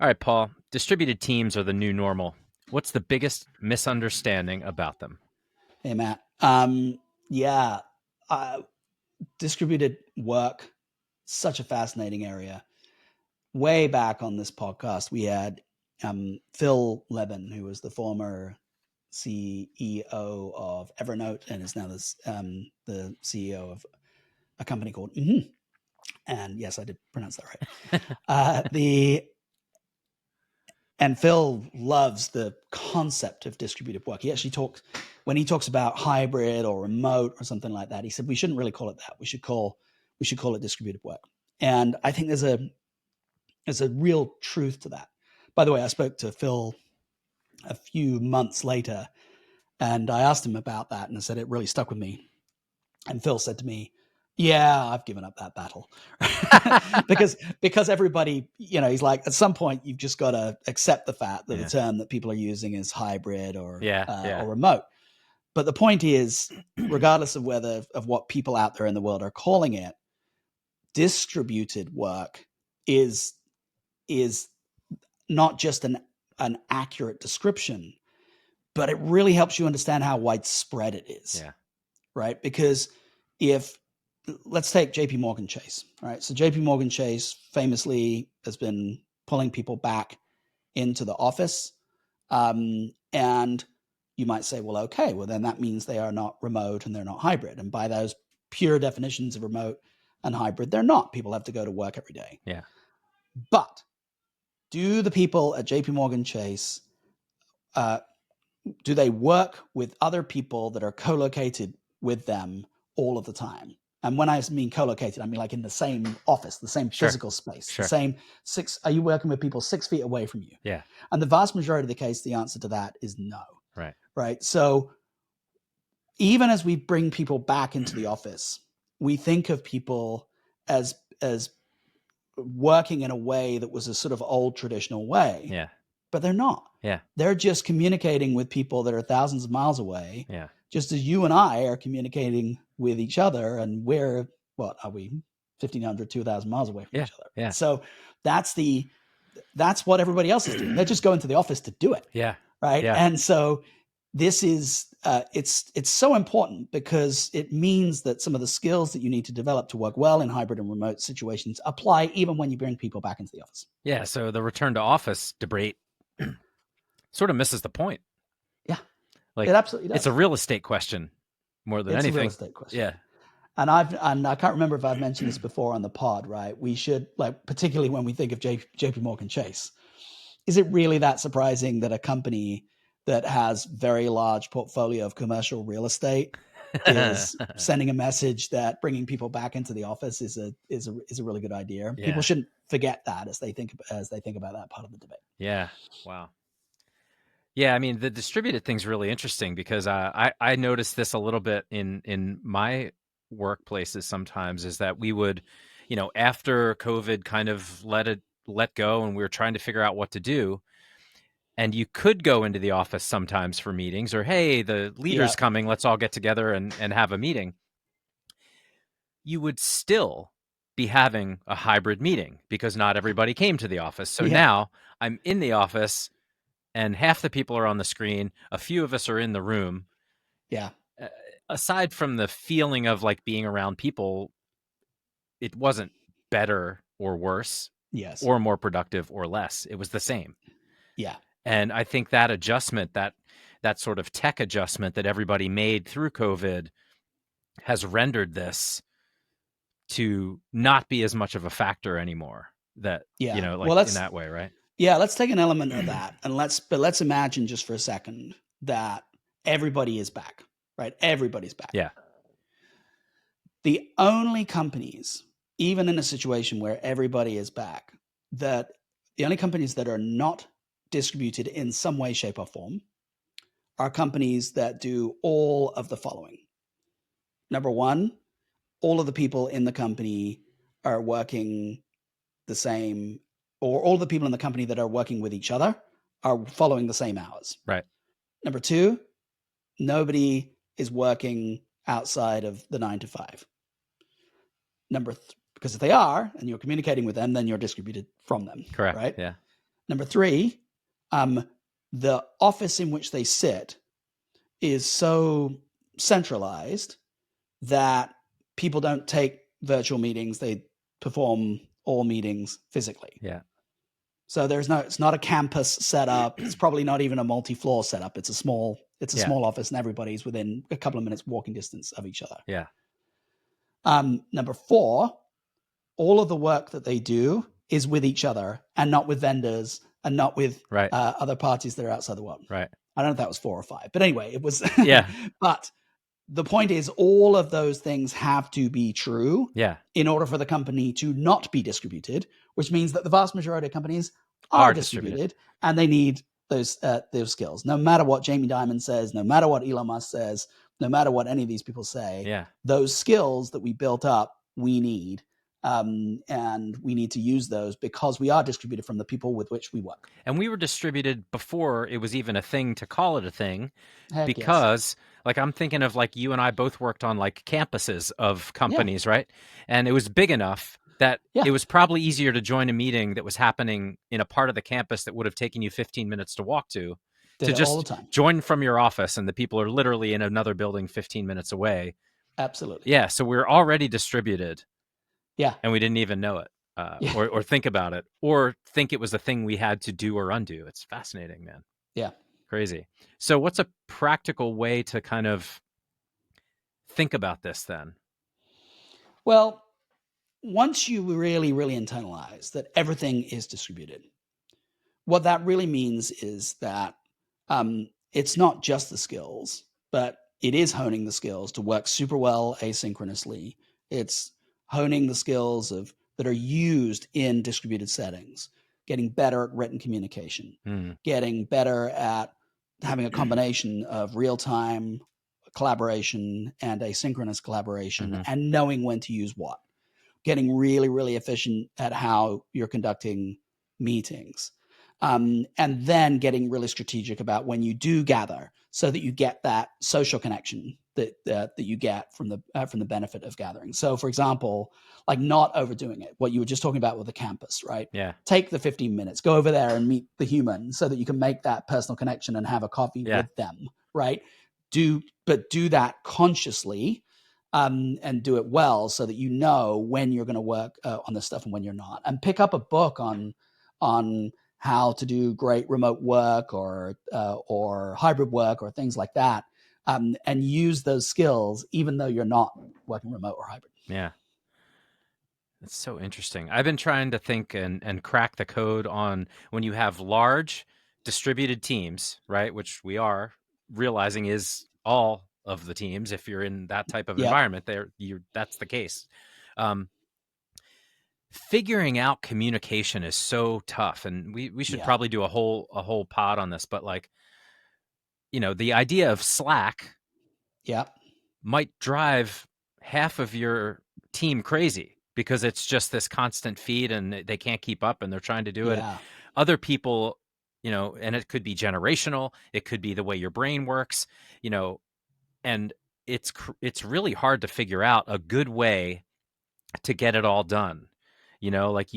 All right, Paul. Distributed teams are the new normal. What's the biggest misunderstanding about them? Hey, Matt. Yeah, uh, distributed work, such a fascinating area. Way back on this podcast, we had Phil Levin, who was the former CEO of Evernote and is now the CEO of a company called And yes, I did pronounce that right. The And Phil loves the concept of distributed work. He actually talks when he talks about hybrid or remote or something like that. He said we shouldn't really call it that. We should call it distributed work. And I think there's a real truth to that. By the way, I spoke to Phil a few months later, and I asked him about that, and I said it really stuck with me. And Phil said to me, "Yeah, I've given up that battle," because everybody, he's like, at some point, you've just got to accept the fact that the Yeah. term that people are using is hybrid Yeah. or Yeah. remote. But the point is, regardless of what people out there in the world are calling it, distributed work is is not just an accurate description, but it really helps you understand how widespread it is, Yeah. right? Because if let's take JP Morgan Chase, right? So JP Morgan Chase famously has been pulling people back into the office. And you might say, well, okay, well, then that means they are not remote and they're not hybrid. And by those pure definitions of remote and hybrid, they're not. People have to go to work every day. Yeah. But do the people at JP Morgan Chase, uh, do they work with other people that are co-located with them all of the time? And when I mean co-located, I mean like in the same office, the same Sure. physical space, the Sure. same are you working with people 6 feet away from you? Yeah. And the vast majority of the case, the answer to that is no, Right. right? So even as we bring people back into the office, we think of people as working in a way that was a sort of old traditional way, Yeah. but they're not. Yeah. They're just communicating with people that are thousands of miles away, Yeah. just as you and I are communicating with each other. And we're, what are we, 1,500, 2,000 miles away from Yeah. each other. Yeah. So that's what everybody else is doing. They're just going to the office to do it, Yeah. right? Yeah. And so this is it's so important because it means that some of the skills that you need to develop to work well in hybrid and remote situations apply even when you bring people back into the office. Yeah. So the return to office debate sort of misses the point. Yeah, Like, it absolutely it's a does. real estate question more than It's a real anything. estate question. Yeah. And I can't remember if I've mentioned this before on the pod, right? We should, like, particularly when we think of JP Morgan Chase, is it really that surprising that a company that has very large portfolio of commercial real estate is sending a message that bringing people back into the office is a really good idea? People Yeah. shouldn't forget that as they think about that part of the debate. Yeah. Wow. Yeah, I mean the distributed thing's really interesting because I noticed this a little bit in my workplaces sometimes is that we would, after COVID kind of let go and we were trying to figure out what to do, and you could go into the office sometimes for meetings or hey, the Yeah, leader's coming, let's all get together and have a meeting. You would still be having a hybrid meeting because not everybody came to the office. So yeah, now I'm in the office and half the people are on the screen. A few of us are in the room. yeah, Uh, Aside from the feeling of like being around people, it wasn't better or worse yes, or more productive or less. It was the same. yeah, And I think that adjustment, that sort of tech adjustment that everybody made through COVID has rendered this to not be as much of a factor anymore. That, yeah. like Well, in that way, right? let's take an element of that and let's imagine just for a second that everybody is back, right? Everybody's back. Yeah. The only companies, even in a situation where everybody is back, that the only companies that are not distributed in some way, shape, or form are companies that do all of the following. Number one, all of the people in the company are working the same, or all the people in the company that are working with each other are following the same hours. Right. Number two, nobody is working outside of the 9 to 5. Because if they are, and you're communicating with them, then you're distributed from them, Correct. right? Yeah. Number three, the office in which they sit is so centralized that people don't take virtual meetings. They perform all meetings physically. Yeah. So it's not a campus setup. It's probably not even a multi-floor setup. It's a small office, and everybody's within a couple of minutes walking distance of each other. Yeah. Number four, all of the work that they do is with each other and not with vendors and not with Right. Other parties that are outside the world. Right. I don't know if that was 4 or 5, but anyway, it was. Yeah. But the point is, all of those things have to be true. Yeah. In order for the company to not be distributed, which means that the vast majority of companies are distributed, and they need those skills. No matter what Jamie Dimon says, no matter what Elon Musk says, no matter what any of these people say, those skills that we built up, we need. And we need to use those because we are distributed from the people with which we work. And we were distributed before it was even a thing to call it a thing. Heck because like I'm thinking of like you and I both worked on like campuses of companies, right? And it was big enough that it was probably easier to join a meeting that was happening in a part of the campus that would have taken you 15 minutes to walk to just all the time. Join from your office, and the people are literally in another building 15 minutes away. Absolutely. Yeah. So we're already distributed. Yeah. And we didn't even know it or think about it or think it was a thing we had to do or undo. It's fascinating, man. Yeah. Crazy. So what's a practical way to kind of think about this then? Well, once you really, really internalize that everything is distributed, what that really means is that it's not just the skills, but it is honing the skills to work super well asynchronously. It's honing the skills that are used in distributed settings, getting better at written communication, getting better at having a combination of real-time collaboration and asynchronous collaboration, and knowing when to use what, getting really, really efficient at how you're conducting meetings, and then getting really strategic about when you do gather so that you get that social connection that you get from the benefit of gathering. So, for example, like not overdoing it. What you were just talking about with the campus, right? Yeah. Take the 15 minutes, go over there and meet the human so that you can make that personal connection and have a coffee with them, right? Do that consciously, and do it well so that you know when you're going to work on this stuff and when you're not. And pick up a book on how to do great remote work or hybrid work or things like that. And use those skills, even though you're not working remote or hybrid. Yeah. That's so interesting. I've been trying to think and crack the code on when you have large distributed teams, right? Which we are realizing is all of the teams. If you're in that type of environment, that's the case. Figuring out communication is so tough. And we should probably do a whole pod on this, but like, the idea of Slack might drive half of your team crazy because it's just this constant feed and they can't keep up and they're trying to do it. Other people, and it could be generational. It could be the way your brain works, and it's really hard to figure out a good way to get it all done. Like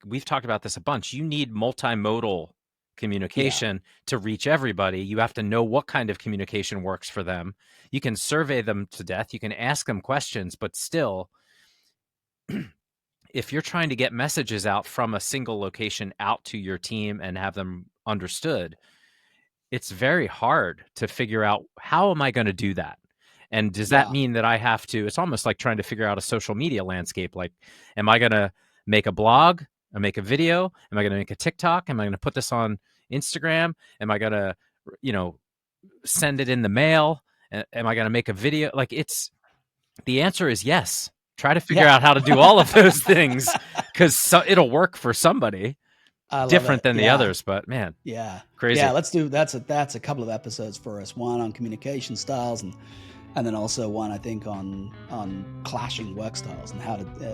we've talked about this a bunch. You need multimodal communication to reach everybody. You have to know what kind of communication works for them. You can survey them to death. You can ask them questions, but still, if you're trying to get messages out from a single location out to your team and have them understood, it's very hard to figure out, how am I going to do that? And does that mean that I have to, it's almost like trying to figure out a social media landscape. Like, am I going to make a blog or make a video? Am I going to make a TikTok? Am I going to put this on Instagram? Am I going to, send it in the mail? Am I going to make a video? Like the answer is yes. Try to figure out how to do all of those things because it'll work for somebody different than the others, but man, crazy. Yeah. Let's do, that's a couple of episodes for us. One on communication styles and then also one, I think, on clashing work styles and how to be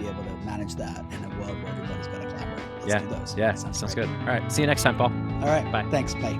able to manage that in a world where everybody's got to collaborate. Let's do those. Yeah, sounds good. All right. See you next time, Paul. All right. Bye. Thanks. Bye.